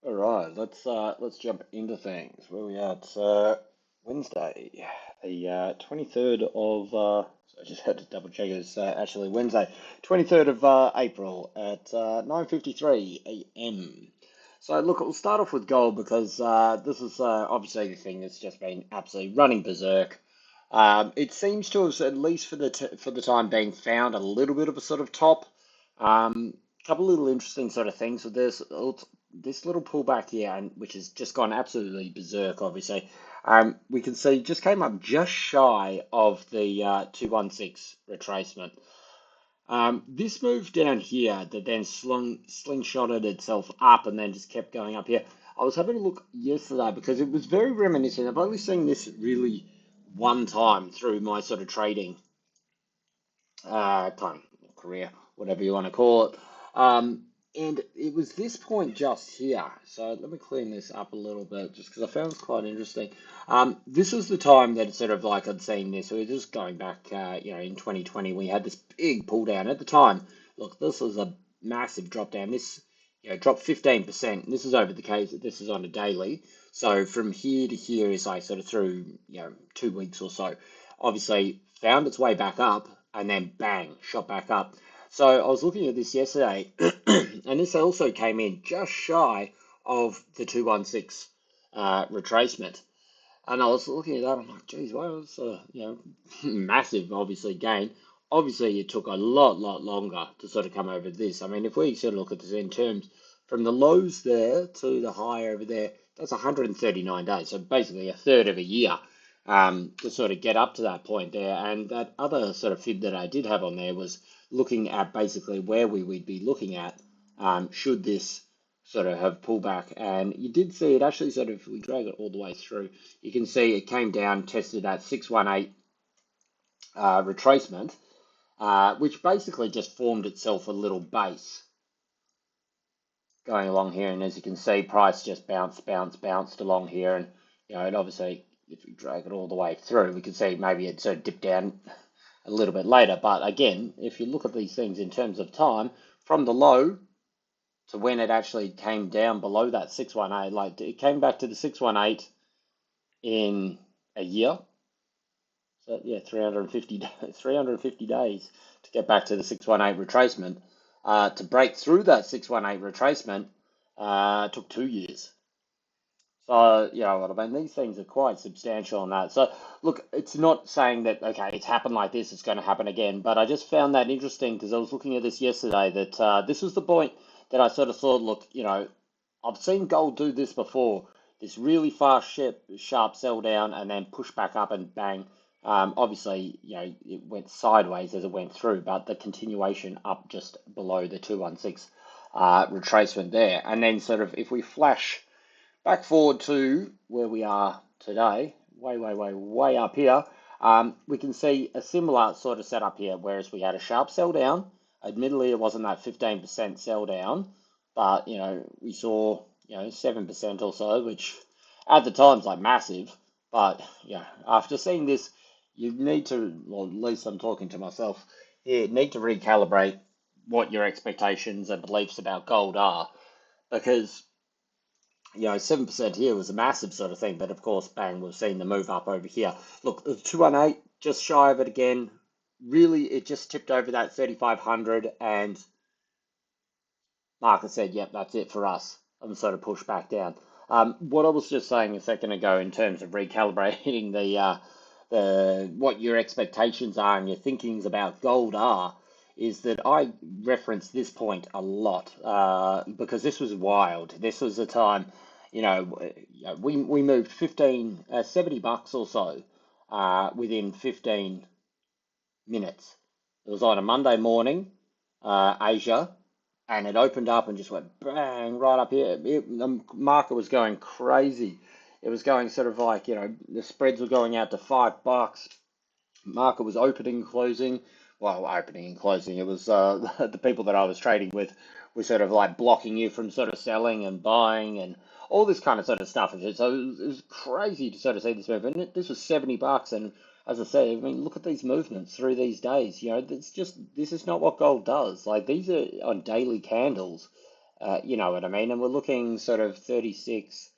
All right, let's jump into things. Where we at? Wednesday, the 23rd of. I just had to double check. It's actually Wednesday, 23rd of April at 9:53 a.m. So look, we'll start off with gold because this is obviously the thing that's just been absolutely running berserk. It seems to have, at least for the time being, found a little bit of a sort of top. Couple little interesting sort of things with this little pullback here, and which has just gone absolutely berserk. Obviously, we can see just came up just shy of the 216 retracement. This move down here that then slingshotted itself up and then just kept going up here. I was having a look yesterday because it was very reminiscent. I've only seen this really one time through my sort of trading time, career, whatever you want to call it. And it was this point just here. So let me clean this up a little bit just because I found this quite interesting. This was the time that sort of like I'd seen this. So we're just going back, in 2020, we had this big pull down at the time. Look, this was a massive drop down. This, dropped 15%. This is over the case. This is on a daily. So from here to here is like sort of through, 2 weeks or so. Obviously found its way back up and then bang, shot back up. So I was looking at this yesterday, and this also came in just shy of the 216 retracement. And I was looking at that, I'm like, geez, well, it's a massive, obviously, gain. Obviously, it took a lot longer to sort of come over this. I mean, if we sort of look at this in terms from the lows there to the high over there, that's 139 days. So basically a third of a year to sort of get up to that point there. And that other sort of fib that I did have on there was looking at basically where we would be looking at should this sort of have pullback. And you did see it actually sort of, if we drag it all the way through, you can see it came down, tested that 618 retracement, which basically just formed itself a little base going along here. And as you can see, price just bounced along here. And, and obviously, if we drag it all the way through, we can see maybe it sort of dipped down a little bit later. But again, if you look at these things in terms of time, from the low to when it actually came down below that 618, like it came back to the 618 in a year. So yeah, 350 days to get back to the 618 retracement. To break through that 618 retracement took 2 years. So, you know what I mean? These things are quite substantial on that. So, look, it's not saying that, okay, it's happened like this, it's going to happen again, but I just found that interesting because I was looking at this yesterday that this was the point that I sort of thought, look, I've seen gold do this before, this really fast, sharp sell down and then push back up and bang. Obviously, it went sideways as it went through, but the continuation up just below the 216 retracement there. And then sort of if we flash back forward to where we are today, way up here, we can see a similar sort of setup here, whereas we had a sharp sell down. Admittedly, it wasn't that 15% sell down, but, we saw, 7% or so, which at the time's like massive. But, after seeing this, you need to, or at least I'm talking to myself here, need to recalibrate what your expectations and beliefs about gold are, because 7% here was a massive sort of thing, but of course, bang, we've seen the move up over here. Look, the 218, just shy of it again. Really, it just tipped over that 3,500, and market said, yep, that's it for us, and sort of pushed back down. What I was just saying a second ago in terms of recalibrating the what your expectations are and your thinkings about gold are, is that I reference this point a lot because this was wild. This was a time, we moved 70 bucks or so within 15 minutes. It was on a Monday morning, Asia, and it opened up and just went bang right up here. The market was going crazy. It was going sort of like, the spreads were going out to $5. Market was opening and closing. Well, opening and closing. It was the people that I was trading with were sort of like blocking you from sort of selling and buying and all this kind of sort of stuff. So it was crazy to sort of see this move. And this was 70 bucks. And as I said, I mean, look at these movements through these days. This is not what gold does. Like these are on daily candles. You know what I mean? And we're looking sort of 36,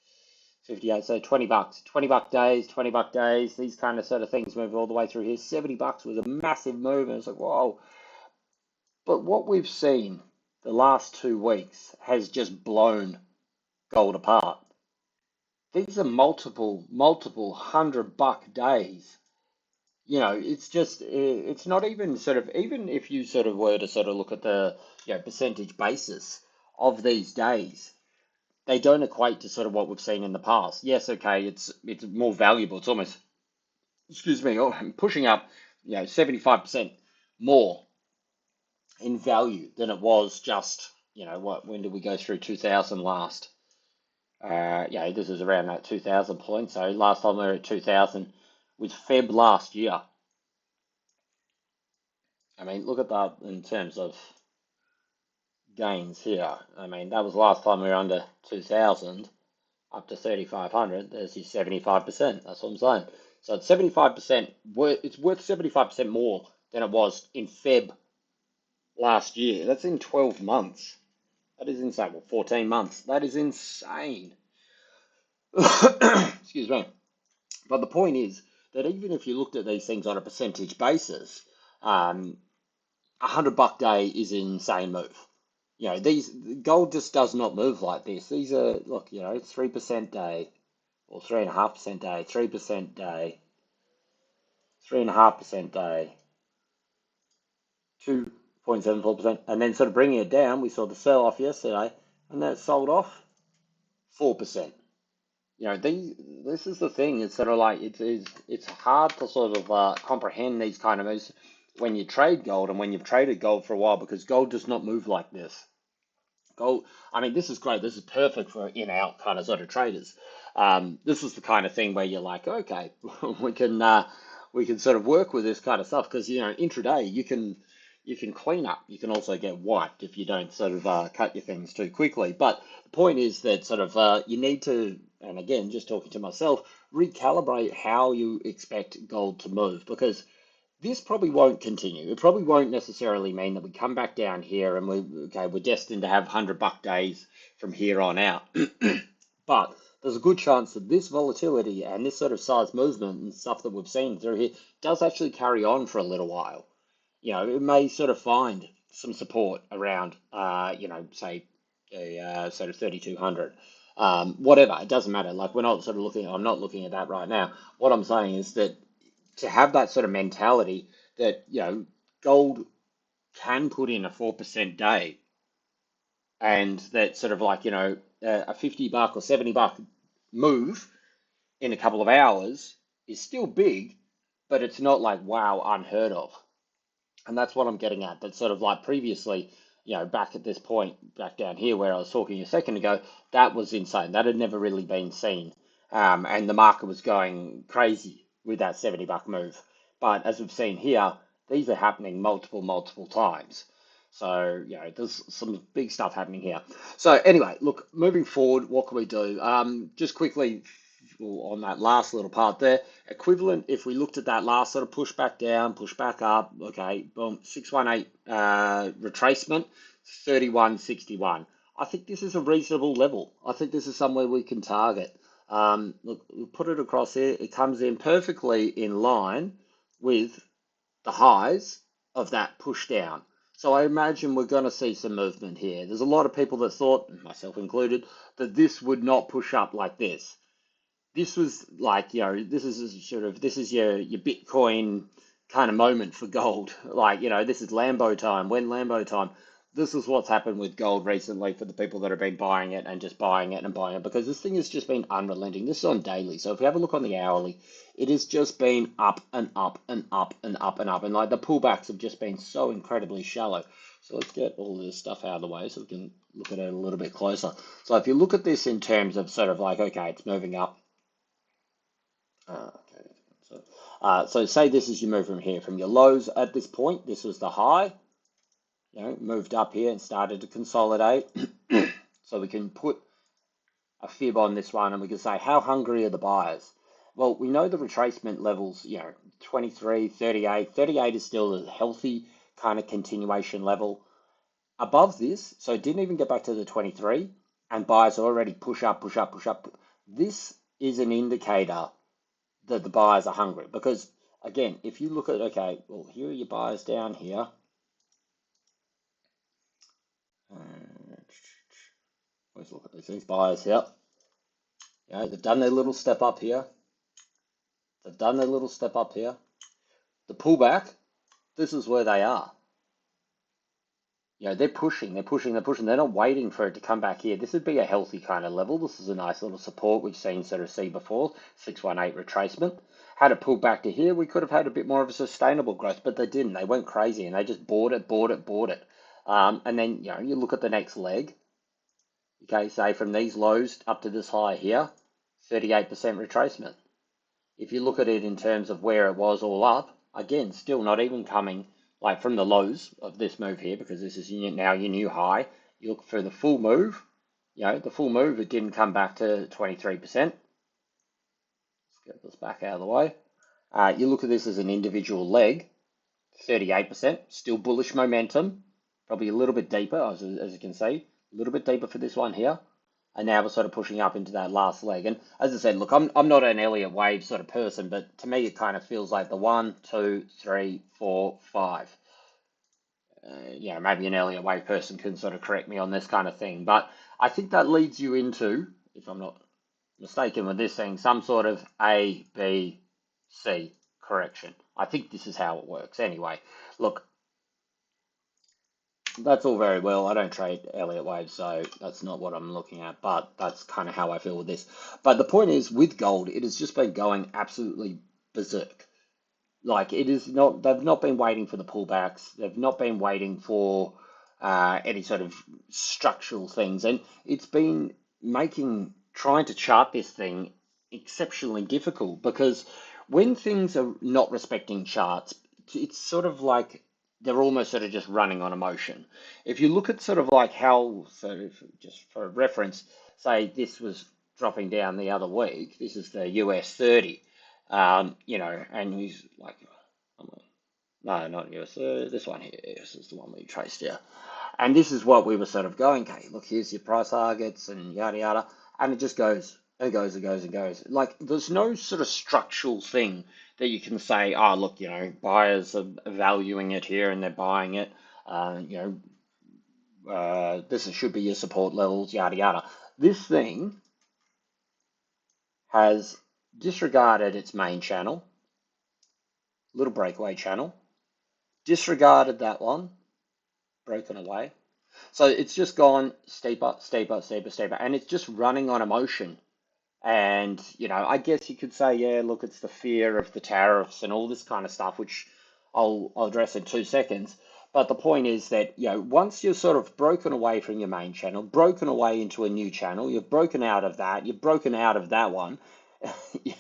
58, so 20 bucks, 20 buck days, 20 buck days, these kind of sort of things move all the way through here. 70 bucks was a massive move, and it's like, whoa. But what we've seen the last 2 weeks has just blown gold apart. These are multiple $100 days. You know, it's just, it's not even sort of, even if you sort of were to sort of look at the, percentage basis of these days, they don't equate to sort of what we've seen in the past. Yes, okay, it's more valuable. It's almost, excuse me, pushing up, 75% more in value than it was just, when did we go through 2000 last? This is around that 2000 point. So last time we were at 2000 was Feb last year. I mean, look at that in terms of gains here. I mean, that was last time we were under 2000 up to 3500. There's your 75%. That's what I'm saying. So it's 75%. It's worth 75% more than it was in Feb last year. That's in 12 months. That is insane. Well, 14 months. That is insane. Excuse me. But the point is that even if you looked at these things on a percentage basis, $100 day is an insane move. These gold just does not move like this. These are, look, 3% day or 3.5% day, 3% day, 3.5% day, 2.74%, and then sort of bringing it down. We saw the sell off yesterday, and that sold off 4%. This is the thing. It's sort of like it's hard to sort of comprehend these kind of moves when you trade gold and when you've traded gold for a while, because gold does not move like this. Gold, I mean, this is great. This is perfect for in-out kind of sort of traders. This is the kind of thing where you're like, okay, we can sort of work with this kind of stuff, because intraday you can clean up. You can also get wiped if you don't sort of cut your things too quickly. But the point is that sort of you need to, and again, just talking to myself, recalibrate how you expect gold to move, because this probably won't continue. It probably won't necessarily mean that we come back down here and we're destined to have $100 days from here on out. But there's a good chance that this volatility and this sort of size movement and stuff that we've seen through here does actually carry on for a little while. It may sort of find some support around, say, a sort of 3,200. Whatever, it doesn't matter. Like, we're not sort of looking, I'm not looking at that right now. What I'm saying is that to have that sort of mentality that, gold can put in a 4% day, and that sort of like, a $50 or $70 move in a couple of hours is still big, but it's not like, wow, unheard of. And that's what I'm getting at. That sort of like previously, back at this point, back down here where I was talking a second ago, that was insane. That had never really been seen. And the market was going crazy with that $70 move. But as we've seen here, these are happening multiple times. So, there's some big stuff happening here. So anyway, look, moving forward, what can we do? Just quickly on that last little part there, equivalent, if we looked at that last sort of push back down, push back up, okay, boom, 618 retracement, 3161. I think this is a reasonable level. I think this is somewhere we can target. Look, we'll put it across here. It comes in perfectly in line with the highs of that push down. So I imagine we're going to see some movement here. There's a lot of people that thought, myself included, that this would not push up like this. This was like, this is this is your Bitcoin kind of moment for gold. Like, this is Lambo time. When Lambo time, this is what's happened with gold recently for the people that have been buying it and just buying it and buying it, because this thing has just been unrelenting. This is on daily. So if you have a look on the hourly, it has just been up and up and up and up and up. And like the pullbacks have just been so incredibly shallow. So let's get all this stuff out of the way so we can look at it a little bit closer. So if you look at this in terms of sort of like, okay, it's moving up. Okay. So say this is your move from here, from your lows at this point. This was the high, moved up here and started to consolidate. So we can put a fib on this one and we can say, how hungry are the buyers? Well, we know the retracement levels, 23, 38. 38 is still a healthy kind of continuation level. above this, so it didn't even get back to the 23, and buyers already push up, push up, push up. This is an indicator that the buyers are hungry because, again, if you look at, okay, well, here are your buyers down here. Let's look at these buyers here. You know, they've done their little step up here. They've done their little step up here. The pullback, this is where they are. You know, they're pushing, they're pushing, they're pushing. They're not waiting for it to come back here. This would be a healthy kind of level. This is a nice little support we've seen sort of see before. 618 retracement. Had it pulled back to here, we could have had a bit more of a sustainable growth, but they didn't. They went crazy and they just bought it, bought it, bought it. And then, you know, you look at the next leg. Okay, say from these lows up to this high here, 38% retracement. If you look at it in terms of where it was all up, again, still not even coming like from the lows of this move here, because this is now your new high. You look for the full move, you know, the full move, it didn't come back to 23%. Let's get this back out of the way. You look at this as an individual leg, 38%, still bullish momentum, probably a little bit deeper, as you can see, a little bit deeper for this one here. And now we're sort of pushing up into that last leg. And as I said, look, I'm not an Elliott wave sort of person, but to me it kind of feels like the 1, 2, 3, 4, 5. You know, maybe an Elliott wave person can sort of correct me on this kind of thing. But I think that leads you into, if I'm not mistaken with this thing, some sort of A, B, C correction. I think this is how it works. Anyway, look, that's all very well. I don't trade Elliott waves, so that's not what I'm looking at, but that's kind of how I feel with this. But the point is, with gold, it has just been going absolutely berserk. Like, it is not, they've not been waiting for the pullbacks, they've not been waiting for any sort of structural things, and it's been trying to chart this thing exceptionally difficult because when things are not respecting charts, it's sort of like they're almost sort of just running on emotion. If you look at sort of like how, so if, just for reference, say this was dropping down the other week, this is the US 30, you know, and he's like, no, not US, this one here, this is the one we traced here. And this is what we were sort of going, okay, look, here's your price targets and yada yada. And it just goes and goes and goes and goes. Like, there's no sort of structural thing that you can say, oh, look, you know, buyers are valuing it here and they're buying it. You know, this should be your support levels, yada yada. This thing has disregarded its main channel, little breakaway channel, disregarded that one, broken away. So it's just gone steeper, steeper, steeper, steeper, and it's just running on emotion. And, you know, I guess you could say, yeah, look, it's the fear of the tariffs and all this kind of stuff, which I'll address in 2 seconds. But the point is that, you know, once you're sort of broken away from your main channel, broken away into a new channel, you've broken out of that, you've broken out of that one,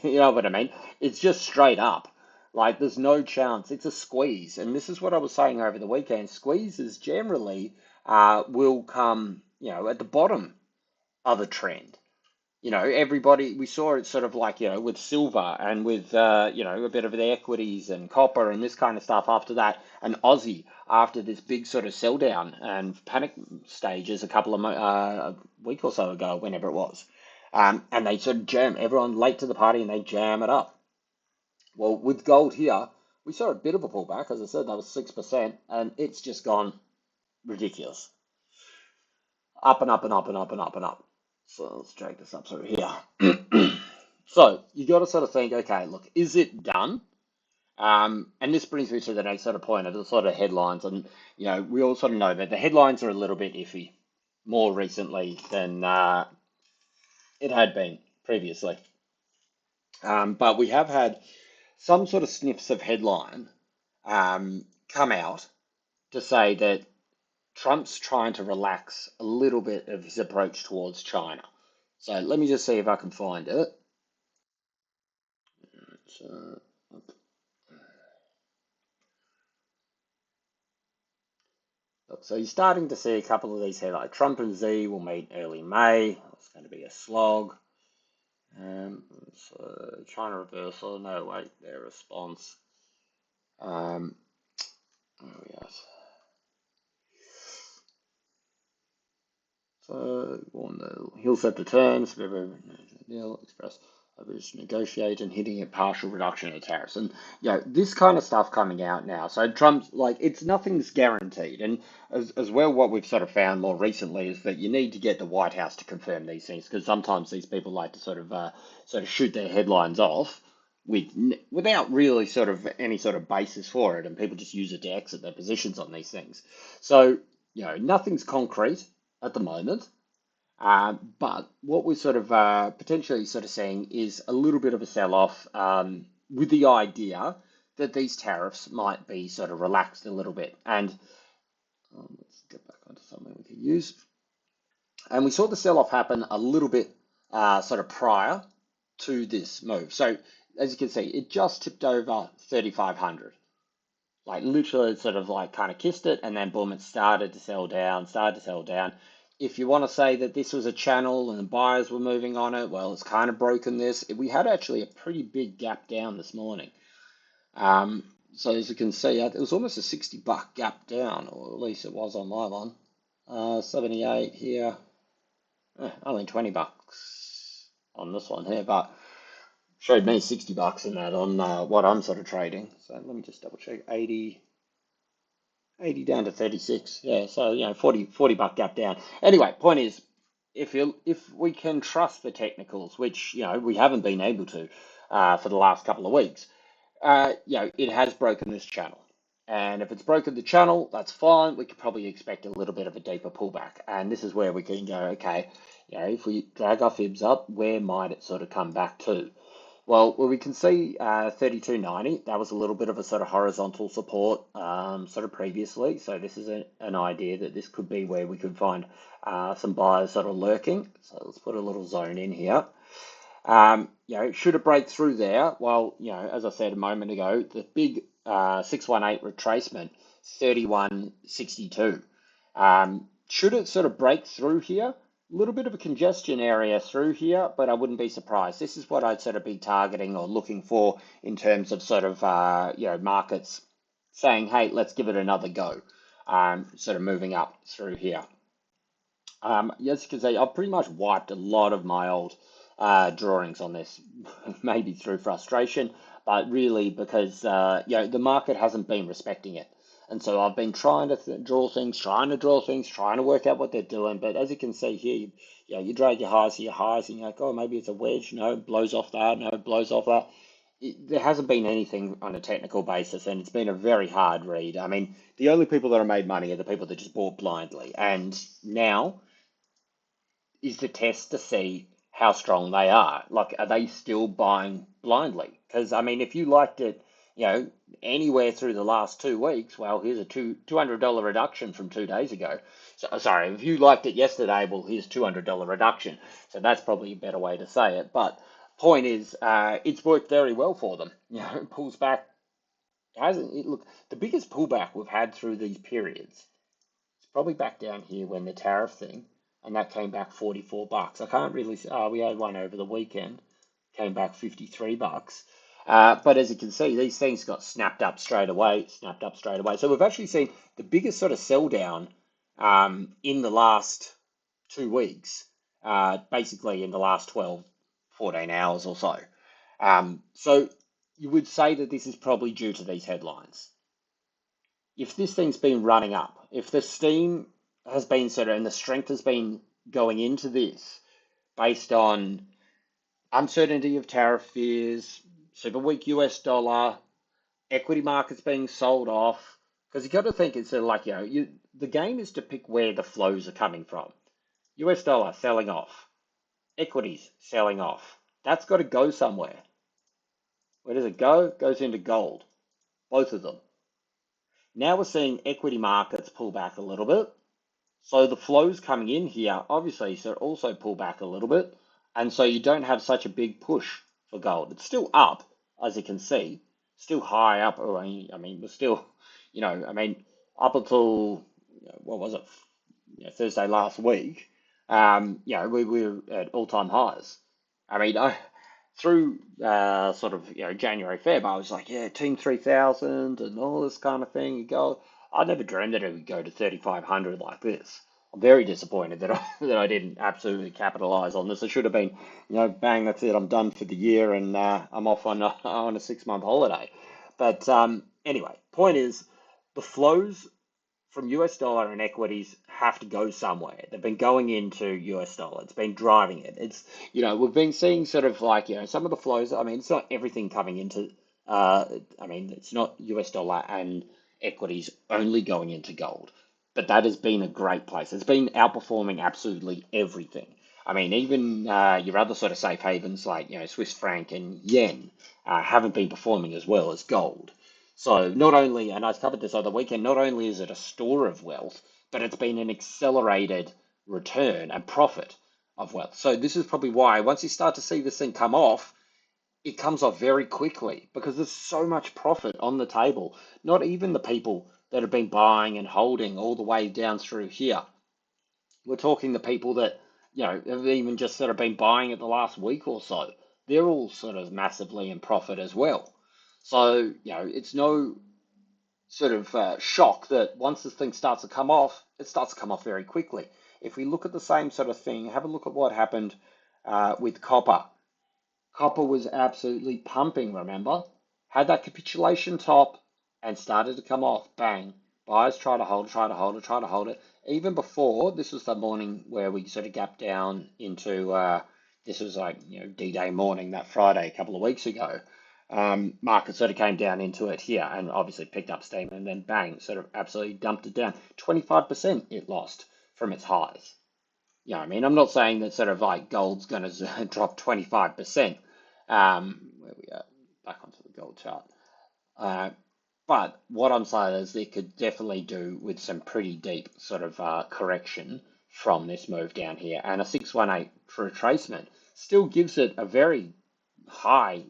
you know what I mean? It's just straight up. Like, there's no chance. It's a squeeze. And this is what I was saying over the weekend. Squeezes generally will come, you know, at the bottom of a trend. You know, everybody, we saw it sort of like, you know, with silver and with, you know, a bit of the equities and copper and this kind of stuff after that. And Aussie after this big sort of sell down and panic stages a couple of a week or so ago, whenever it was. And they sort of jam everyone late to the party and they jam it up. Well, with gold here, we saw a bit of a pullback. As I said, that was 6%, and it's just gone ridiculous. Up and up and up and up and up and up. So let's drag this up through here. So you got to sort of think, okay, look, is it done? And this brings me to the next sort of point of the sort of headlines. And, you know, we all sort of know that the headlines are a little bit iffy more recently than it had been previously. But we have had some sort of sniffs of headline come out to say that Trump's trying to relax a little bit of his approach towards China. So let me just see if I can find it. So, so you're starting to see a couple of these here, like Trump and Xi will meet early May. It's going to be a slog. So China reversal, no wait, their response. Oh yes. So he'll set the terms, deal express negotiate and hitting a partial reduction of tariffs. And this kind of stuff coming out now. So Trump's like it's nothing's guaranteed. And as well, what we've sort of found more recently is that you need to get the White House to confirm these things because sometimes these people like to sort of shoot their headlines off without really sort of any sort of basis for it, and people just use it to exit their positions on these things. So nothing's concrete at the moment. But what we're sort of potentially sort of seeing is a little bit of a sell-off with the idea that these tariffs might be sort of relaxed a little bit. And let's get back onto something we can use. And we saw the sell-off happen a little bit sort of prior to this move. So as you can see, it just tipped over 3,500. Like literally sort of like kind of kissed it and then boom, it started to sell down, started to sell down. If you want to say that this was a channel and the buyers were moving on it, well, it's kind of broken this. We had actually a pretty big gap down this morning. So as you can see, it was almost a $60 gap down, or at least it was on my one. 78 here, only $20 on this one here, but showed me $60 in that on what I'm sort of trading. So let me just double check. 80 down to 36. Yeah, so 40 buck gap down. Anyway, point is, if we can trust the technicals, which we haven't been able to for the last couple of weeks, it has broken this channel. And if it's broken the channel, that's fine. We could probably expect a little bit of a deeper pullback. And this is where we can go, okay, if we drag our fibs up, where might it sort of come back to? Well, we can see 32.90. That was a little bit of a sort of horizontal support sort of previously. So this is an idea that this could be where we could find some buyers sort of lurking. So let's put a little zone in here. Should it break through there? Well, as I said a moment ago, the big 618 retracement, 31.62. Should it sort of break through here? A little bit of a congestion area through here, but I wouldn't be surprised. This is what I'd sort of be targeting or looking for in terms of sort of, markets saying, hey, let's give it another go, sort of moving up through here. As you can see, I've pretty much wiped a lot of my old drawings on this, maybe through frustration, but really because, the market hasn't been respecting it. And so I've been trying to draw things, trying to work out what they're doing. But as you can see here, you drag your highs to your highs, and you're like, oh, maybe it's a wedge. No, it blows off that. No, it blows off that. There hasn't been anything on a technical basis, and it's been a very hard read. I mean, the only people that have made money are the people that just bought blindly. And now is the test to see how strong they are. Like, are they still buying blindly? Because, I mean, if you liked it, anywhere through the last 2 weeks, well, here's a $200 reduction from 2 days ago. So, sorry, if you liked it yesterday, well, here's $200 reduction. So that's probably a better way to say it. But point is, it's worked very well for them. It pulls back. Hasn't it? Look, the biggest pullback we've had through these periods probably back down here when the tariff thing, and that came back $44. I can't really. We had one over the weekend, came back $53. But as you can see, these things got snapped up straight away, So we've actually seen the biggest sort of sell down in the last 2 weeks, basically in the last 12, 14 hours or so. So you would say that this is probably due to these headlines. If this thing's been running up, if the steam has been sort of, and the strength has been going into this based on uncertainty of tariff fears, super weak US dollar, equity markets being sold off, because you've got to think it's sort of like, the game is to pick where the flows are coming from. US dollar selling off, equities selling off. That's got to go somewhere. Where does it go? It goes into gold, both of them. Now we're seeing equity markets pull back a little bit. So the flows coming in here, obviously, so also pull back a little bit. And so you don't have such a big push for gold. It's still up, as you can see, still high up. I mean, we're still, up until, what was it, Thursday last week, we were at all-time highs. I mean, through sort of, January, Feb, I was like, Team 3000 and all this kind of thing. I never dreamed that it would go to 3,500 like this. I'm very disappointed that that I didn't absolutely capitalize on this. It should have been, bang, that's it. I'm done for the year, and I'm off on on a 6 month holiday. But anyway, point is, the flows from US dollar and equities have to go somewhere. They've been going into US dollar. It's been driving it. We've been seeing sort of like, some of the flows. I mean, it's not everything coming into, uh, I mean, it's not US dollar and equities only going into gold, but that has been a great place. It's been outperforming absolutely everything. I mean, even your other sort of safe havens like, Swiss franc and yen haven't been performing as well as gold. So not only, and I covered this other weekend, not only is it a store of wealth, but it's been an accelerated return and profit of wealth. So this is probably why once you start to see this thing come off, it comes off very quickly because there's so much profit on the table. Not even the people that have been buying and holding all the way down through here. We're talking the people that, have even just sort of been buying it the last week or so. They're all sort of massively in profit as well. So, it's no sort of shock that once this thing starts to come off, it starts to come off very quickly. If we look at the same sort of thing, have a look at what happened with copper. Copper was absolutely pumping, remember? Had that capitulation top and started to come off. Bang. Buyers try to hold, try to hold it, try to hold it. Even before, this was the morning where we sort of gapped down into, this was like, D-Day morning, that Friday, a couple of weeks ago. Market sort of came down into it here and obviously picked up steam and then bang, sort of absolutely dumped it down. 25% it lost from its highs. I mean, I'm not saying that sort of like gold's going to drop 25%. Where we are, back onto the gold chart. Uh, but what I'm saying is they could definitely do with some pretty deep sort of correction from this move down here. And a 618 retracement still gives it a very high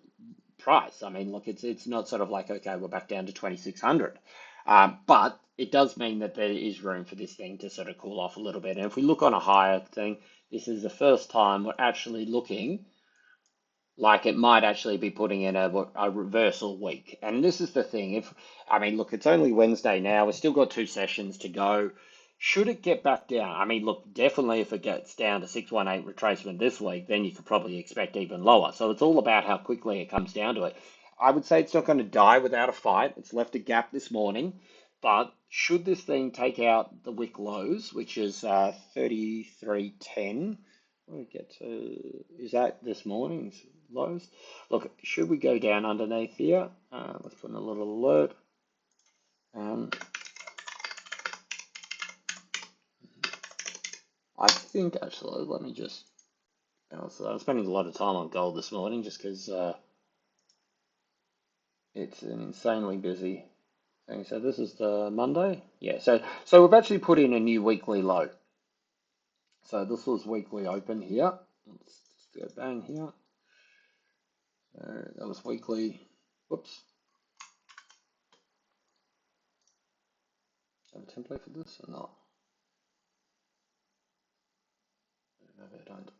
price. I mean, look, it's not sort of like, okay, we're back down to 2600. But it does mean that there is room for this thing to sort of cool off a little bit. And if we look on a higher thing, this is the first time we're actually looking like it might actually be putting in a reversal week. And this is the thing. I mean, look, it's only Wednesday now. We've still got 2 sessions to go. Should it get back down? I mean, look, definitely if it gets down to 618 retracement this week, then you could probably expect even lower. So it's all about how quickly it comes down to it. I would say it's not going to die without a fight. It's left a gap this morning. But should this thing take out the wick lows, which is 33.10, we get to, is that this morning's lows? Look, should we go down underneath here? Let's put in a little alert. I think actually, let me just, so I'm spending a lot of time on gold this morning just because it's an insanely busy thing. So this is the Monday. Yeah, so we've actually put in a new weekly low. So this was weekly open here. Let's just go bang here. That was weekly. Whoops. Do I have a template for this or not? Maybe I don't.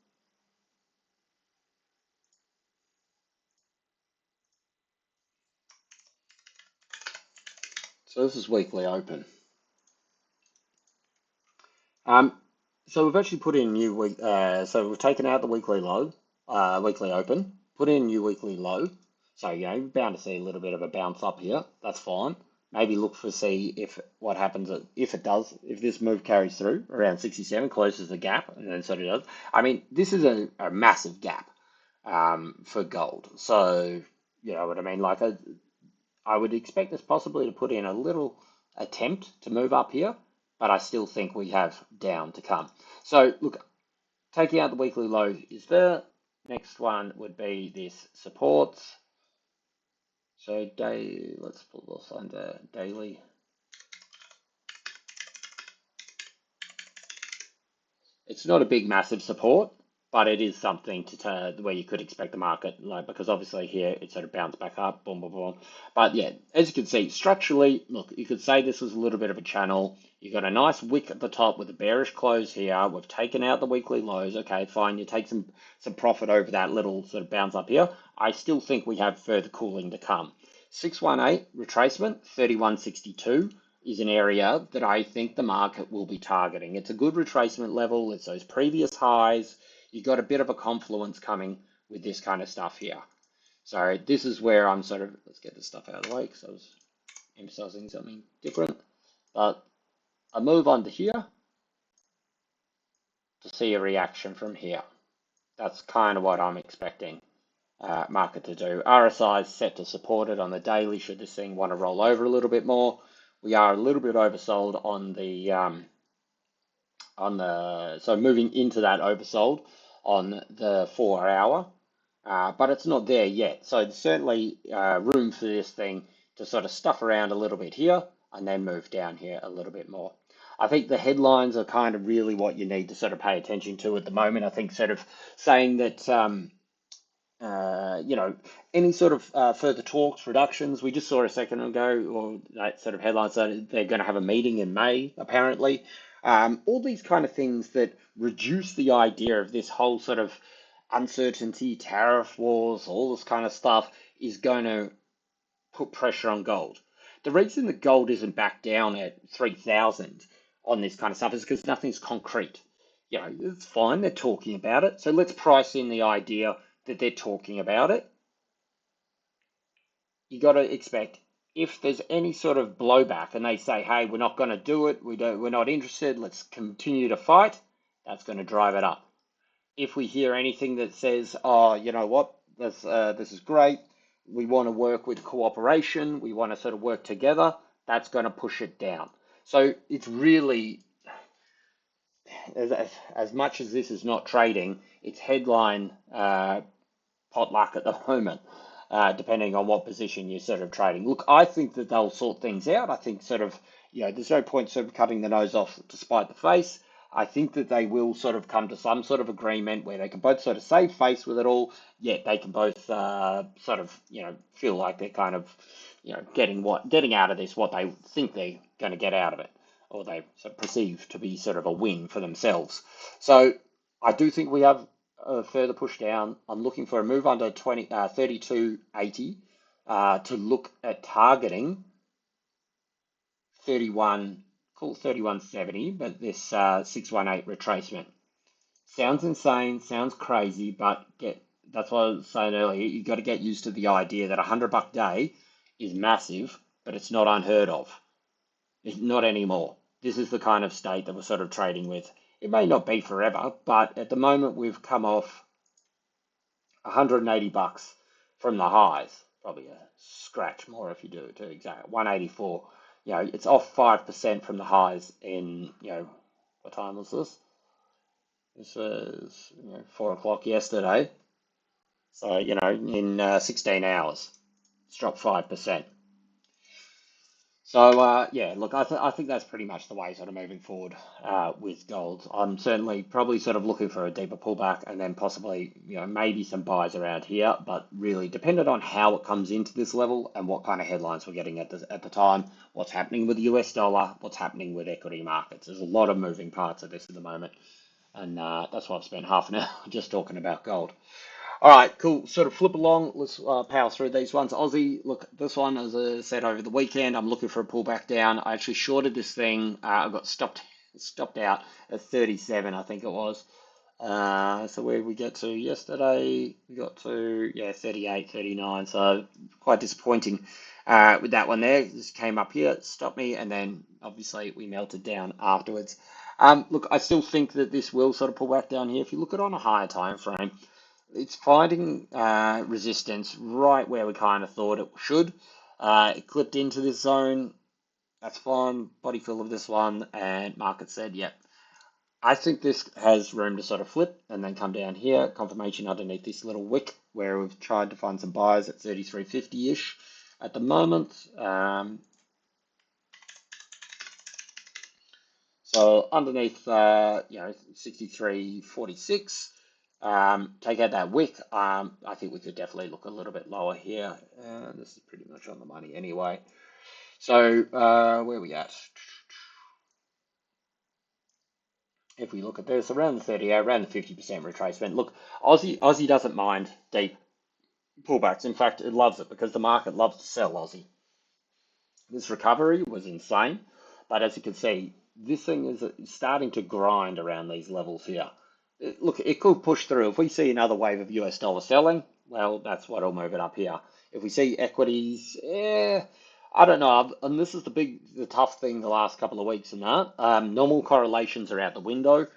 So this is weekly open. So we've actually put in new week. So we've taken out the weekly low, weekly open, put in new weekly low. So you're bound to see a little bit of a bounce up here. That's fine. Maybe look for see if what happens if it does, if this move carries through around 67, closes the gap, and then sort of does. I mean, this is a massive gap for gold. So you know what I mean. Like I would expect us possibly to put in a little attempt to move up here, but I still think we have down to come. So look, taking out the weekly low is there. Next one would be this supports. So let's put this under daily. It's not a big massive support, but it is something to where you could expect the market, like, because obviously here it sort of bounced back up, boom, boom, boom. But yeah, as you can see, structurally, look, you could say this was a little bit of a channel. You got a nice wick at the top with a bearish close here. We've taken out the weekly lows. Okay, fine. You take some profit over that little sort of bounce up here. I still think we have further cooling to come. 618 retracement, 31.62. is an area that I think the market will be targeting. It's a good retracement level. It's those previous highs. You've got a bit of a confluence coming with this kind of stuff here. So this is where I'm sort of, let's get this stuff out of the way because I was emphasizing something different. But I move on to here to see a reaction from here. That's kind of what I'm expecting market to do. RSI is set to support it on the daily should this thing want to roll over a little bit more. We are a little bit oversold so moving into that oversold on the 4 hour, but it's not there yet. So there's certainly room for this thing to sort of stuff around a little bit here and then move down here a little bit more. I think the headlines are kind of really what you need to sort of pay attention to at the moment. I think sort of saying that you know, any sort of further talks, reductions. We just saw a second ago, or that sort of headlines that they're going to have a meeting in May, apparently. All these kind of things that reduce the idea of this whole sort of uncertainty, tariff wars, all this kind of stuff is going to put pressure on gold. The reason that gold isn't back down at 3,000 on this kind of stuff is because nothing's concrete. You know, it's fine, they're talking about it. So let's price in the idea that they're talking about it. You got to expect if there's any sort of blowback and they say, hey, we're not going to do it, we're not interested, let's continue to fight, that's going to drive it up. If we hear anything that says, oh, you know what, this is great, we want to work with cooperation, we want to sort of work together, that's going to push it down. So it's really, as much as this is not trading, it's headline potluck at the moment, depending on what position you're sort of trading. Look, I think that they'll sort things out. I think sort of, you know, there's no point sort of cutting the nose off to spite the face. I think that they will sort of come to some sort of agreement where they can both sort of save face with it all, yet they can both sort of, you know, feel like they're kind of, you know, getting out of this what they think they're going to get out of it, or they sort of perceive to be sort of a win for themselves. So I do think we have a further push down. I'm looking for a move under 32.80 to look at targeting 31, call it 31.70, but this 618 retracement. Sounds insane, sounds crazy, but that's what I was saying earlier. You got to get used to the idea that $100 day is massive, but it's not unheard of. It's not anymore. This is the kind of state that we're sort of trading with. It may not be forever, but at the moment we've come off $180 from the highs. Probably a scratch more if you do it to exact 184. You know, it's off 5% from the highs in, you know, what time was this? This was, you know, 4 o'clock yesterday. So, you know, in 16 hours, it's dropped 5%. So yeah, look, I think that's pretty much the way sort of moving forward with gold. I'm certainly probably sort of looking for a deeper pullback and then possibly, you know, maybe some buys around here, but really dependent on how it comes into this level and what kind of headlines we're getting at the time, what's happening with the US dollar, what's happening with equity markets. There's a lot of moving parts of this at the moment, and that's why I've spent half an hour just talking about gold. All right, cool. Sort of flip along. Let's power through these ones. Aussie, look, this one, as I said over the weekend, I'm looking for a pullback down. I actually shorted this thing. I got stopped out at 37, I think it was. So where did we get to yesterday? We got to, yeah, 38, 39. So quite disappointing with that one there. Just came up here, stopped me, and then obviously we melted down afterwards. Look, I still think that this will sort of pull back down here. If you look at it on a higher time frame, it's finding resistance right where we kind of thought it should. It clipped into this zone. That's fine. Body fill of this one, and market said, yep. I think this has room to sort of flip and then come down here. Confirmation underneath this little wick where we've tried to find some buyers at 33.50-ish at the moment. So underneath, you know, 63.46. Take out that wick. I think we could definitely look a little bit lower here. This is pretty much on the money anyway. So where are we at? If we look at this, around the 38, around the 50% retracement. Look, Aussie doesn't mind deep pullbacks. In fact, it loves it because the market loves to sell Aussie. This recovery was insane. But as you can see, this thing is starting to grind around these levels here. Look, it could push through. If we see another wave of US dollar selling, well, that's what'll move it up here. If we see equities, I don't know. And this is the tough thing the last couple of weeks and that. Normal correlations are out the window.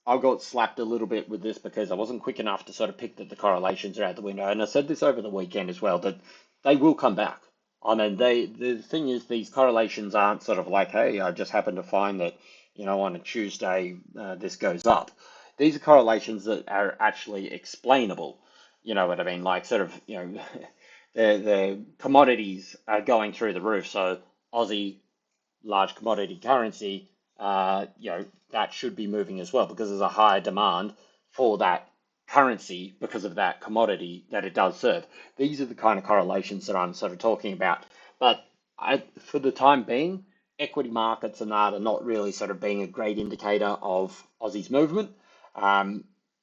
I got slapped a little bit with this because I wasn't quick enough to sort of pick that the correlations are out the window. And I said this over the weekend as well, that they will come back. I mean, the thing is, these correlations aren't sort of like, hey, I just happened to find that, on a Tuesday, this goes up. These are correlations that are actually explainable. You know what I mean? Like sort of, the commodities are going through the roof. So Aussie large commodity currency, that should be moving as well because there's a higher demand for that currency because of that commodity that it does serve. These are the kind of correlations that I'm sort of talking about. But for the time being, equity markets and that are not really sort of being a great indicator of Aussie's movement.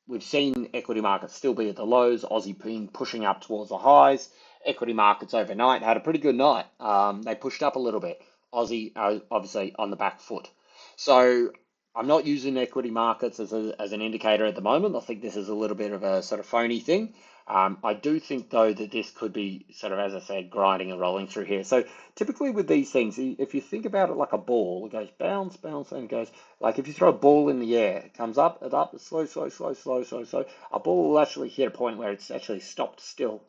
We've seen equity markets still be at the lows, Aussie being pushing up towards the highs. Equity markets overnight had a pretty good night. They pushed up a little bit. Aussie obviously on the back foot. So I'm not using equity markets as an indicator at the moment. I think this is a little bit of a sort of phony thing. I do think though that this could be sort of, as I said, grinding and rolling through here. So typically with these things, if you think about it like a ball, it goes bounce, bounce, and it goes like if you throw a ball in the air, it comes up, it's slow, slow, slow, slow, slow, slow. A ball will actually hit a point where it's actually stopped still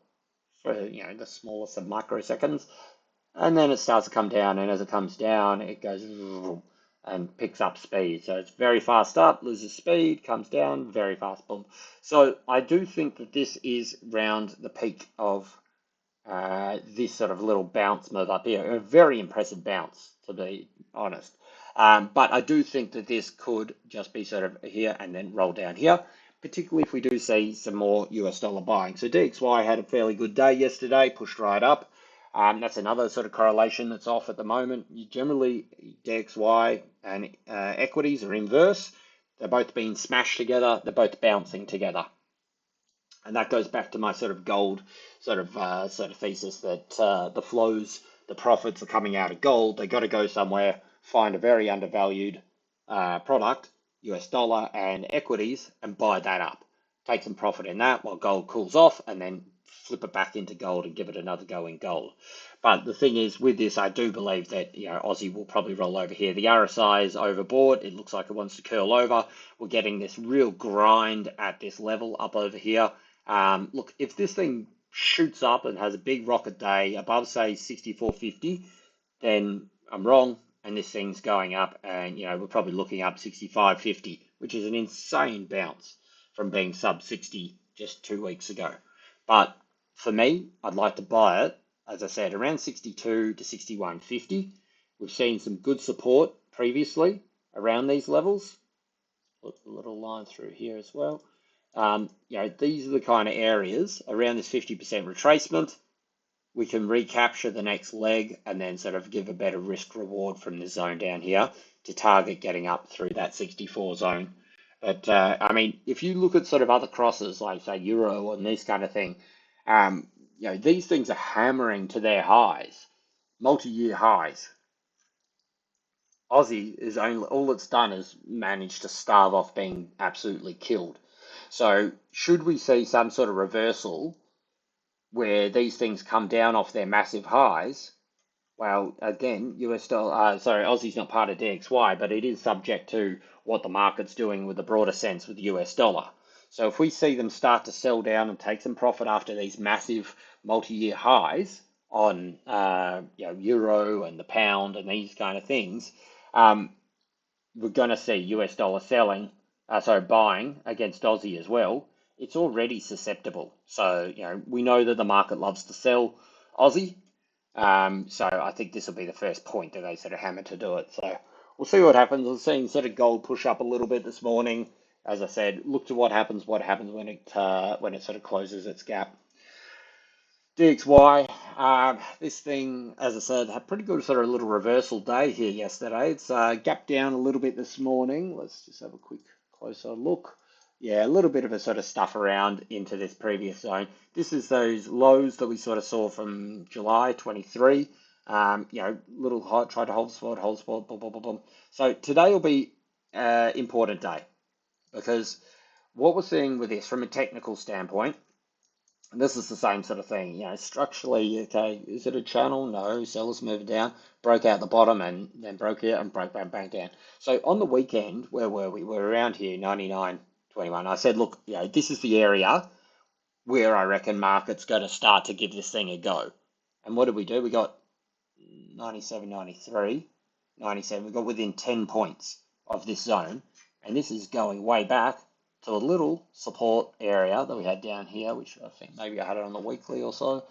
for the smallest of microseconds, and then it starts to come down, and as it comes down, it goes and picks up speed. So it's very fast up, loses speed, comes down, very fast, boom. So I do think that this is round the peak of this sort of little bounce move up here. A very impressive bounce, to be honest. But I do think that this could just be sort of here and then roll down here, particularly if we do see some more US dollar buying. So DXY had a fairly good day yesterday, pushed right up. That's another sort of correlation that's off at the moment. Generally, DXY and equities are inverse. They're both being smashed together. They're both bouncing together. And that goes back to my sort of gold sort of thesis that the flows, the profits are coming out of gold. They got to go somewhere, find a very undervalued product, US dollar and equities, and buy that up. Take some profit in that while gold cools off, and then flip it back into gold and give it another go in gold. But the thing is, with this, I do believe that Aussie will probably roll over here. The RSI is overbought. It looks like it wants to curl over. We're getting this real grind at this level up over here. Look, if this thing shoots up and has a big rocket day above, say, 64.50, then I'm wrong, and this thing's going up, and we're probably looking up 65.50, which is an insane bounce from being sub 60 just 2 weeks ago. But for me, I'd like to buy it, as I said, around 62 to 61.50. We've seen some good support previously around these levels. Put a little line through here as well. These are the kind of areas around this 50% retracement. We can recapture the next leg and then sort of give a better risk reward from the zone down here to target getting up through that 64 zone. But I mean, if you look at sort of other crosses like say Euro and this kind of thing, these things are hammering to their highs, multi-year highs. Aussie is only all it's done is managed to starve off being absolutely killed. So should we see some sort of reversal where these things come down off their massive highs? Well, again, Aussie's not part of DXY, but it is subject to what the market's doing with the broader sense with the US dollar. So if we see them start to sell down and take some profit after these massive multi-year highs on euro and the pound and these kind of things, we're going to see US dollar buying against Aussie as well. It's already susceptible. So, we know that the market loves to sell Aussie. So I think this will be the first point that they sort of hammer to do it. So we'll see what happens. We've seen sort of gold push up a little bit this morning. As I said, look to what happens when it sort of closes its gap. DXY, this thing, as I said, had pretty good sort of little reversal day here yesterday. It's gapped down a little bit this morning. Let's just have a quick closer look. Yeah, a little bit of a sort of stuff around into this previous zone. This is those lows that we sort of saw from July 23. Little hot, try to hold support, boom, boom, boom, boom. So today will be important day because what we're seeing with this from a technical standpoint, and this is the same sort of thing, structurally, okay, is it a channel? No, sellers moving down, broke out the bottom and then broke out and broke back down. So on the weekend, where were we? We're around here, 99.21. I said, look, this is the area where I reckon market's going to start to give this thing a go. And what did we do? We got 97, 93, 97. We got within 10 points of this zone. And this is going way back to a little support area that we had down here, which I think maybe I had it on the weekly or so.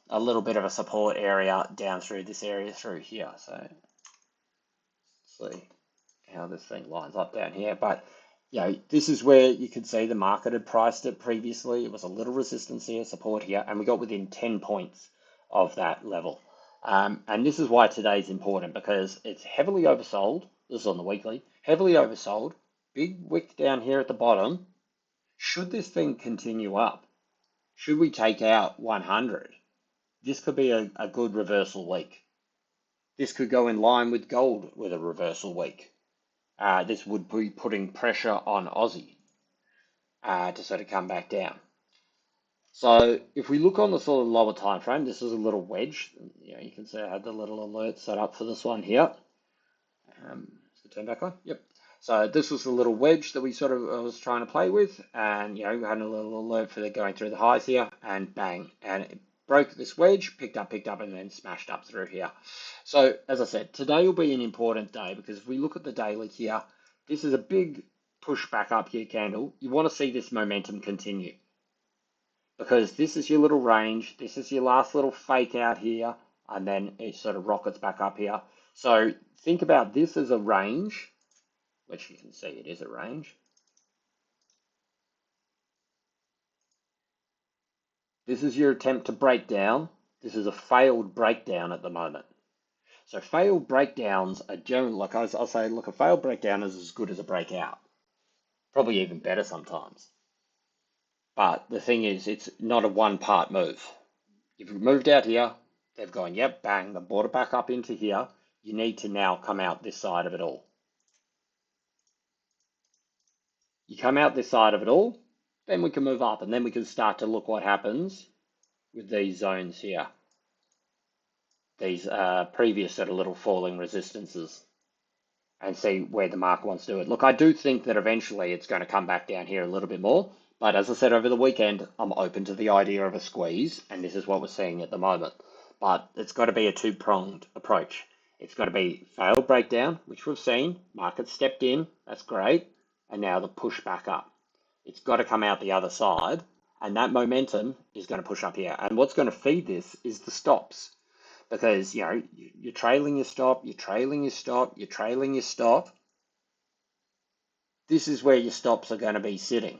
A little bit of a support area down through this area through here. So let's see how this thing lines up down here. But this is where you could see the market had priced it previously. It was a little resistance here, support here, and we got within 10 points of that level. And this is why today's important, because it's heavily oversold. This is on the weekly, heavily oversold. Big wick down here at the bottom. Should this thing continue up? Should we take out 100? This could be a good reversal week. This could go in line with gold with a reversal week. This would be putting pressure on Aussie to sort of come back down. So if we look on the sort of lower time frame, this is a little wedge. You can see I had the little alert set up for this one here. So turn back on. Yep. So this was the little wedge that we sort of was trying to play with, and we had a little alert for the going through the highs here, and bang, and it broke this wedge, picked up, and then smashed up through here. So as I said, today will be an important day because if we look at the daily here, this is a big push back up here candle. You want to see this momentum continue because this is your little range. This is your last little fake out here, and then it sort of rockets back up here. So think about this as a range, which you can see it is a range. This is your attempt to break down. This is a failed breakdown at the moment. So failed breakdowns are generally, like I'll say, look, a failed breakdown is as good as a breakout. Probably even better sometimes. But the thing is, it's not a one-part move. You've moved out here, they've gone, yep, bang, they brought it back up into here. You need to now come out this side of it all. You come out this side of it all, then we can move up, and then we can start to look what happens with these zones here. These previous sort of little falling resistances, and see where the market wants to do it. Look, I do think that eventually it's going to come back down here a little bit more, but as I said over the weekend, I'm open to the idea of a squeeze, and this is what we're seeing at the moment. But it's got to be a two-pronged approach. It's got to be failed breakdown, which we've seen, market stepped in, that's great, and now the push back up. It's got to come out the other side, and that momentum is going to push up here. And what's going to feed this is the stops. Because, you're trailing your stop, you're trailing your stop, you're trailing your stop. This is where your stops are going to be sitting.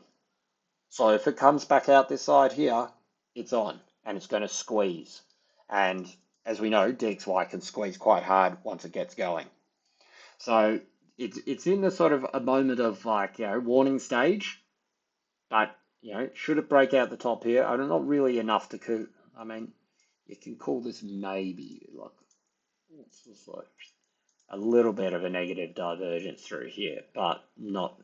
So if it comes back out this side here, it's on and it's going to squeeze. And as we know, DXY can squeeze quite hard once it gets going. So it's in the sort of a moment of like, warning stage. But, should it break out the top here? I'm not really enough to, I mean, you can call this maybe, like, it's just like a little bit of a negative divergence through here, but not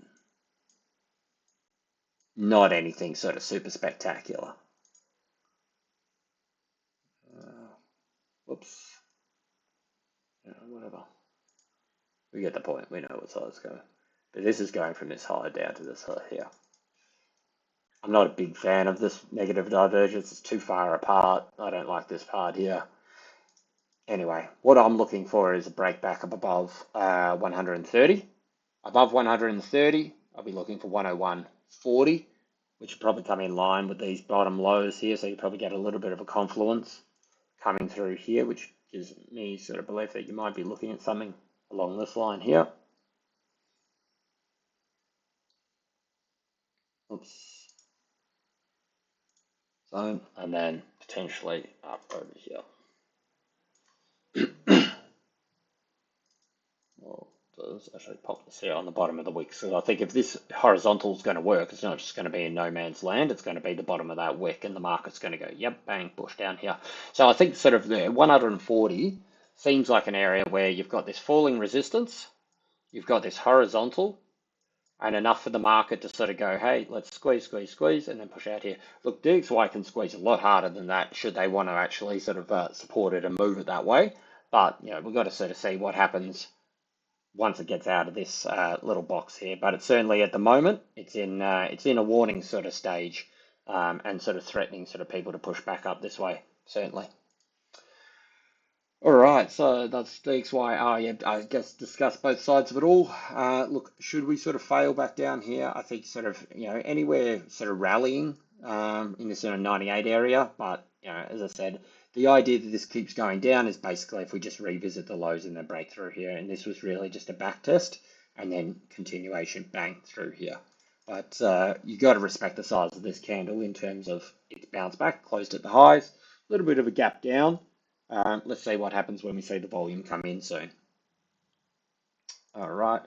anything sort of super spectacular. Whoops. Whatever. We get the point. We know what side it's going. But this is going from this high down to this high here. I'm not a big fan of this negative divergence. It's too far apart. I don't like this part here. Anyway, what I'm looking for is a break back up above 130. Above 130, I'll be looking for 101.40, which will probably come in line with these bottom lows here. So you probably get a little bit of a confluence coming through here, which gives me sort of belief that you might be looking at something along this line here. Oops. Zone, and then potentially up over here. Well, let's actually pop this here on the bottom of the wick. So I think if this horizontal is going to work, it's not just going to be in no man's land. It's going to be the bottom of that wick, and the market's going to go, yep, bang, push down here. So I think sort of there, 140 seems like an area where you've got this falling resistance, you've got this horizontal, and enough for the market to sort of go, hey, let's squeeze, squeeze, squeeze, and then push out here. Look, DXY can squeeze a lot harder than that should they want to actually sort of support it and move it that way. But, you know, we've got to sort of see what happens once it gets out of this little box here. But it's certainly at the moment, it's in a warning sort of stage and sort of threatening sort of people to push back up this way, certainly. All right, so that's DXY. Yeah, I guess discuss both sides of it all. Look, should we sort of fail back down here? I think sort of, you know, anywhere sort of rallying in this sort of 98 area. But, you know, as I said, the idea that this keeps going down is basically if we just revisit the lows and then break through here. And this was really just a back test and then continuation bang through here. But you got to respect the size of this candle in terms of its bounce back, closed at the highs, a little bit of a gap down. Let's see what happens when we see the volume come in soon. All right,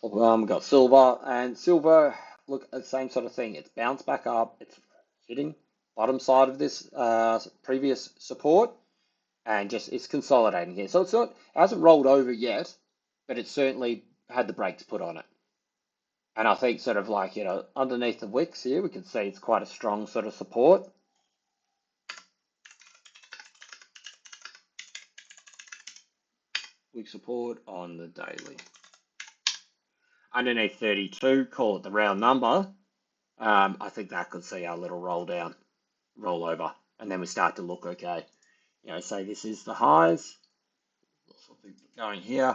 we've got silver, and silver, look, the same sort of thing. It's bounced back up. It's hitting bottom side of this previous support, and just it's consolidating here. So it's not, it hasn't rolled over yet, but it's certainly had the brakes put on it. And I think sort of like, you know, underneath the wicks here, we can see it's quite a strong sort of support. Wick support on the daily. Underneath 32, call it the round number. I think that could see our little roll down, roll over, and then we start to look, okay, you know, say this is the highs, going here,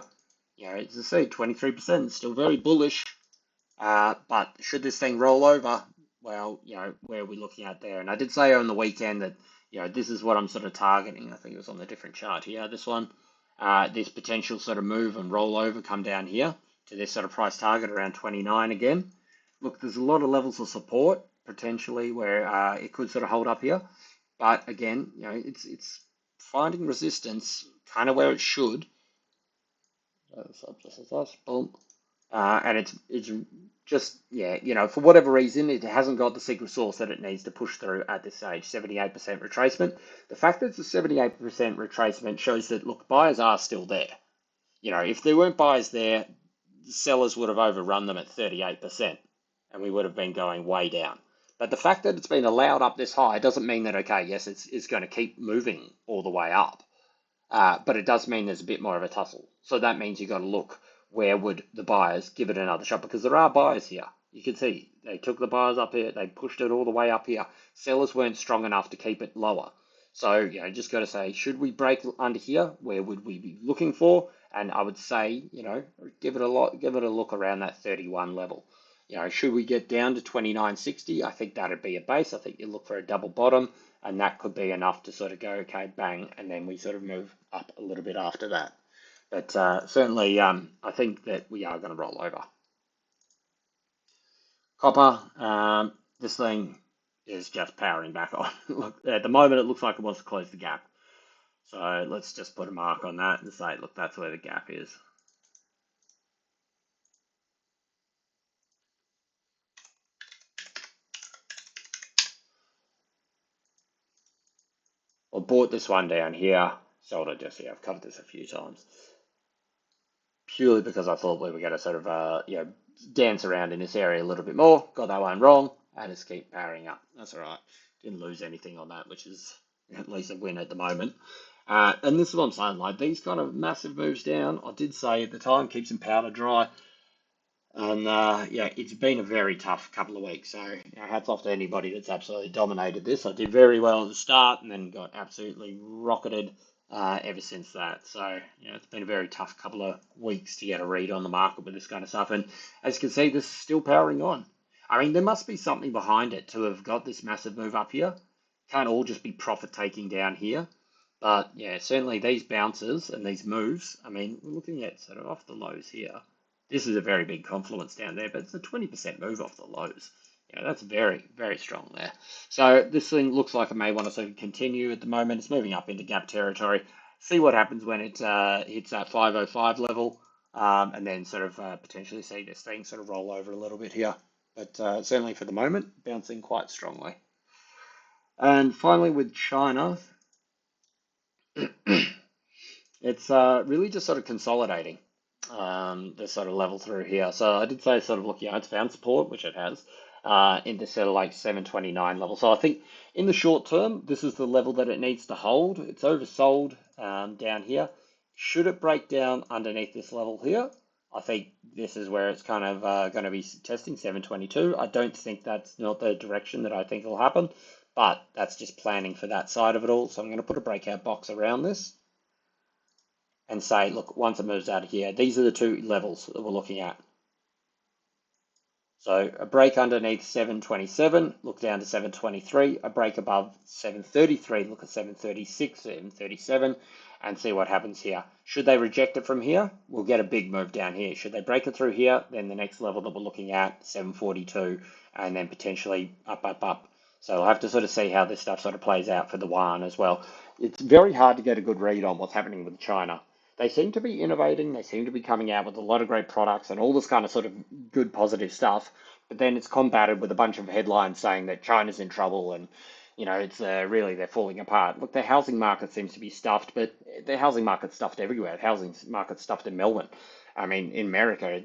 you know, as I say, 23%, still very bullish, but should this thing roll over, well, you know, where are we looking at there? And I did say on the weekend that, you know, this is what I'm sort of targeting. I think it was on the different chart here, this one, this potential sort of move and roll over, come down here to this sort of price target around 29 again. Look, there's a lot of levels of support potentially where it could sort of hold up here, but again, you know, it's finding resistance kind of where it should. Boom, and it's just, yeah, you know, for whatever reason, it hasn't got the secret sauce that it needs to push through at this stage. 78% retracement. The fact that it's a 78% retracement shows that, look, buyers are still there. You know, if there weren't buyers there, the sellers would have overrun them at 38%, and we would have been going way down. But the fact that it's been allowed up this high doesn't mean that, okay, yes, it's going to keep moving all the way up. But it does mean there's a bit more of a tussle. So that means you've got to look, where would the buyers give it another shot? Because there are buyers here. You can see they took the buyers up here, they pushed it all the way up here. Sellers weren't strong enough to keep it lower. So, you know, just got to say, should we break under here? Where would we be looking for? And I would say, you know, give it a look around that 31 level. You know, should we get down to 29.60? I think that'd be a base. I think you look for a double bottom, and that could be enough to sort of go, okay, bang, and then we sort of move up a little bit after that. But certainly, I think that we are going to roll over. Copper, this thing is just powering back on. Look, at the moment, it looks like it wants to close the gap. So let's just put a mark on that and say, look, that's where the gap is. I bought this one down here, sold it just here. I've covered this a few times. Purely because I thought we were going to sort of, you know, dance around in this area a little bit more. Got that one wrong, and just keep powering up. That's all right. Didn't lose anything on that, which is at least a win at the moment. And this is what I'm saying, like these kind of massive moves down, I did say at the time, keeps them powder dry. And yeah, it's been a very tough couple of weeks. So you know, hats off to anybody that's absolutely dominated this. I did very well at the start and then got absolutely rocketed ever since that. So you know, it's been a very tough couple of weeks to get a read on the market with this kind of stuff. And as you can see, this is still powering on. I mean, there must be something behind it to have got this massive move up here. Can't all just be profit taking down here. But yeah, certainly these bounces and these moves, I mean, we're looking at sort of off the lows here. This is a very big confluence down there, but it's a 20% move off the lows. You know, that's very, very strong there. So this thing looks like it may want to sort of continue at the moment. It's moving up into gap territory. See what happens when it hits that 505 level. and then sort of potentially see this thing sort of roll over a little bit here. But certainly for the moment, bouncing quite strongly. And finally with China, it's really just sort of consolidating this sort of level through here. So I did say sort of look, it's found support, which it has, in this sort of like 729 level. So I think in the short term, this is the level that it needs to hold. It's oversold down here. Should it break down underneath this level here? I think this is where it's kind of going to be testing 722. I don't think that's not the direction that I think will happen, but that's just planning for that side of it all. So I'm going to put a breakout box around this and say, look, once it moves out of here, these are the two levels that we're looking at. So a break underneath 727, look down to 723, a break above 733, look at 736, 737, and see what happens here. Should they reject it from here, we'll get a big move down here. Should they break it through here, then the next level that we're looking at, 742, and then potentially up, up, up. So we'll have to sort of see how this stuff sort of plays out for the yuan as well. It's very hard to get a good read on what's happening with China. They seem to be innovating, they seem to be coming out with a lot of great products and all this kind of sort of good positive stuff, but then it's combated with a bunch of headlines saying that China's in trouble and it's really they're falling apart. Look, their housing market seems to be stuffed, but their housing market's stuffed everywhere. The housing market's stuffed in Melbourne. I mean, in America,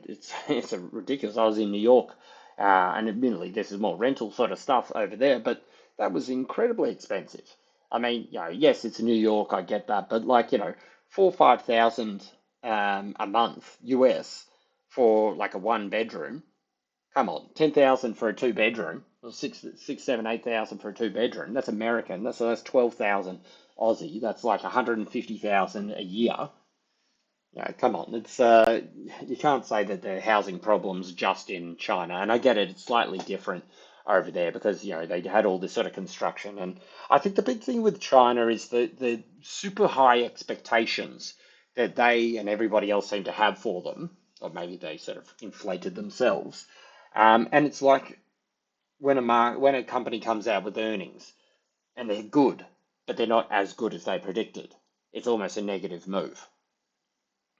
it's a ridiculous. I was in New York, and admittedly, this is more rental sort of stuff over there, but that was incredibly expensive. I mean, yes, it's New York, I get that, but like, 4,000 or 5,000 a month US for like a one bedroom. Come on, 10,000 for a two bedroom, or 8,000 for a two bedroom. That's American. That's 12,000 Aussie. That's like 150,000 a year. Yeah, come on. It's you can't say that the housing problem's just in China, and I get it. It's slightly different over there because they had all this sort of construction, and I think the big thing with China is the super high expectations that they and everybody else seem to have for them, or maybe they sort of inflated themselves. And it's like when a company comes out with earnings and they're good, but they're not as good as they predicted, it's almost a negative move.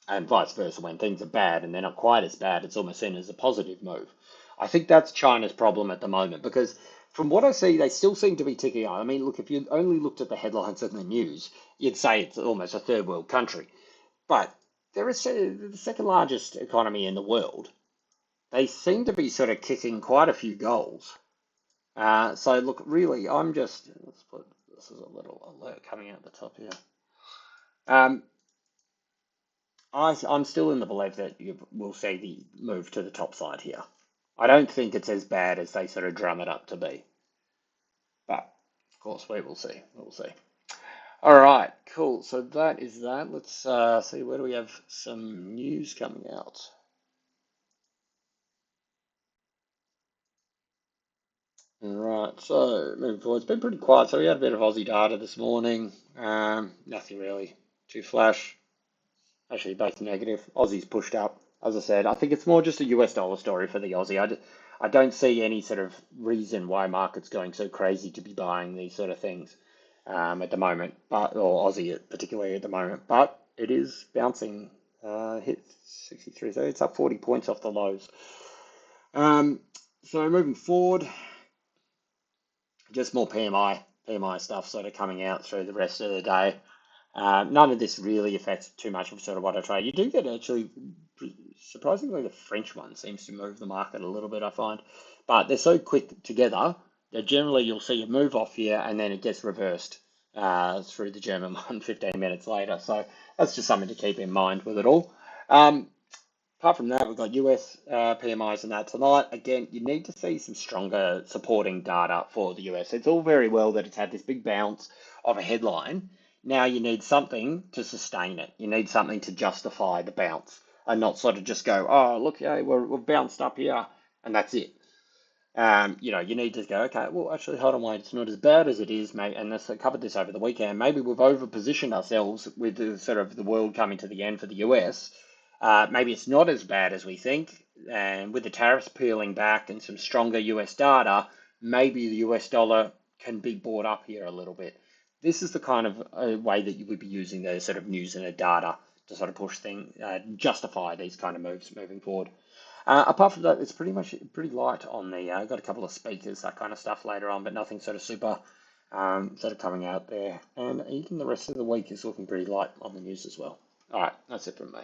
And vice versa, when things are bad and they're not quite as bad, it's almost seen as a positive move. I think that's China's problem at the moment because from what I see, they still seem to be ticking on. I mean, look, if you only looked at the headlines and the news, you'd say it's almost a third world country. But they're the second largest economy in the world. They seem to be sort of kicking quite a few goals. So look, really, let's put this is a little alert coming out the top here. Um, I'm still in the belief that you will see the move to the top side here. I don't think it's as bad as they sort of drum it up to be. But of course, we will see. We'll see. All right, cool. So that is that. Let's see, where do we have some news coming out? All right, so moving forward, it's been pretty quiet. So we had a bit of Aussie data this morning. Nothing really too flash. Actually, both negative. Aussie's pushed up. As I said, I think it's more just a US dollar story for the Aussie. I don't see any sort of reason why market's going so crazy to be buying these sort of things at the moment, or Aussie particularly at the moment. But it is bouncing. Hit 63, so it's up 40 points off the lows. So moving forward, just more PMI stuff sort of coming out through the rest of the day. None of this really affects too much of sort of what I trade. You do get actually, surprisingly, the French one seems to move the market a little bit, I find. But they're so quick together that generally you'll see a move off here and then it gets reversed through the German one 15 minutes later. So that's just something to keep in mind with it all. Apart from that, we've got US PMIs and that tonight. Again, you need to see some stronger supporting data for the US. It's all very well that it's had this big bounce of a headline. Now you need something to sustain it. You need something to justify the bounce and not sort of just go, oh, look, yeah, we've bounced up here and that's it. You need to go, okay, well, actually, hold on, wait, it's not as bad as it is, maybe, and I covered this over the weekend. Maybe we've over-positioned ourselves with the sort of the world coming to the end for the US. Maybe it's not as bad as we think, and with the tariffs peeling back and some stronger US data, maybe the US dollar can be bought up here a little bit. This is the kind of way that you would be using the sort of news and the data to sort of push things, justify these kind of moves moving forward. Apart from that, it's pretty light on the. Got a couple of speakers, that kind of stuff later on, but nothing sort of super sort of coming out there. And even the rest of the week is looking pretty light on the news as well. All right, that's it from me.